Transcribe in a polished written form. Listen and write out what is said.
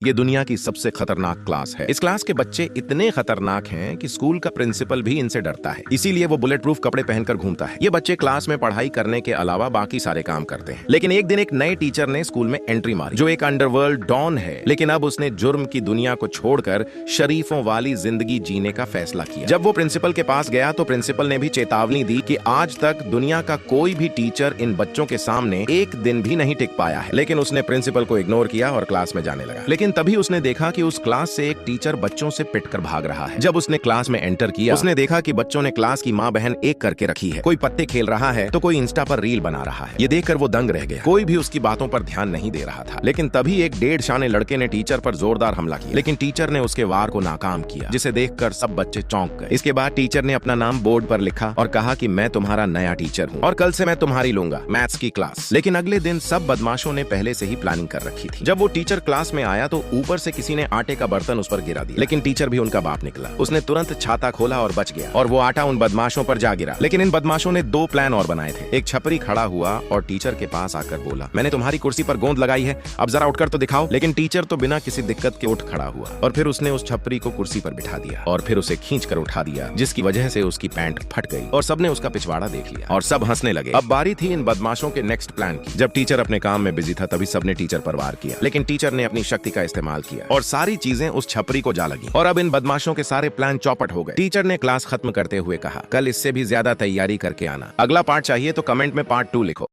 ये दुनिया की सबसे खतरनाक क्लास है। इस क्लास के बच्चे इतने खतरनाक हैं कि स्कूल का प्रिंसिपल भी इनसे डरता है, इसीलिए वो बुलेट प्रूफ कपड़े पहनकर घूमता है। ये बच्चे क्लास में पढ़ाई करने के अलावा बाकी सारे काम करते हैं। लेकिन एक दिन एक नए टीचर ने स्कूल में एंट्री मारी, जो एक अंडरवर्ल्ड डॉन है, लेकिन अब उसने जुर्म की दुनिया को छोड़कर शरीफों वाली जिंदगी जीने का फैसला किया। जब वो प्रिंसिपल के पास गया तो प्रिंसिपल ने भी चेतावनी दी कि आज तक दुनिया का कोई भी टीचर इन बच्चों के सामने एक दिन भी नहीं टिक पाया है। लेकिन उसने प्रिंसिपल को इग्नोर किया और क्लास में जाने लगा। लेकिन तभी उसने देखा कि उस क्लास से एक टीचर बच्चों से पिटकर भाग रहा है। जब उसने क्लास में एंटर किया, उसने देखा कि बच्चों ने क्लास की माँ बहन एक करके रखी है। कोई पत्ते खेल रहा है तो कोई इंस्टा पर रील बना रहा है। ये देखकर वो दंग रह गया। कोई भी उसकी बातों पर ध्यान नहीं दे रहा था। लेकिन तभी एक 1.5 शाने लड़के ने टीचर पर जोरदार हमला किया, लेकिन टीचर ने उसके वार को नाकाम किया, जिसे देखकर सब बच्चे चौंक गए। इसके बाद टीचर ने अपना नाम बोर्ड पर लिखा और कहा कि मैं तुम्हारा नया टीचर हूँ और कल से मैं तुम्हारी लूंगा मैथ्स की क्लास। लेकिन अगले दिन सब बदमाशों ने पहले से ही प्लानिंग कर रखी थी। जब वो टीचर क्लास में आया तो ऊपर से किसी ने आटे का बर्तन उस पर गिरा दिया, लेकिन टीचर भी उनका बाप निकला। उसने तुरंत छाता खोला और बच गया, और वो आटा उन बदमाशों पर जा गिरा। लेकिन इन बदमाशों ने 2 प्लान और बनाए थे। एक छपरी खड़ा हुआ और टीचर के पास आकर बोला, मैंने तुम्हारी कुर्सी पर गोंद लगाई है, अब जरा उठकर तो दिखाओ। लेकिन टीचर तो बिना किसी दिक्कत के उठ खड़ा हुआ और फिर उसने उस छपरी को कुर्सी पर बिठा दिया और फिर उसे खींच कर उठा दिया, जिसकी वजह से उसकी पैंट फट गई और सबने उसका पिछवाड़ा देख लिया और सब हंसने लगे। अब बारी थी इन बदमाशों के नेक्स्ट प्लान की। जब टीचर अपने काम में बिजी था तभी सबने टीचर पर वार किया, लेकिन टीचर ने अपनी शक्ति का इस्तेमाल किया और सारी चीजें उस छपरी को जा लगी और अब इन बदमाशों के सारे प्लान चौपट हो गए। टीचर ने क्लास खत्म करते हुए कहा, कल इससे भी ज्यादा तैयारी करके आना। अगला पार्ट चाहिए तो कमेंट में पार्ट 2 लिखो।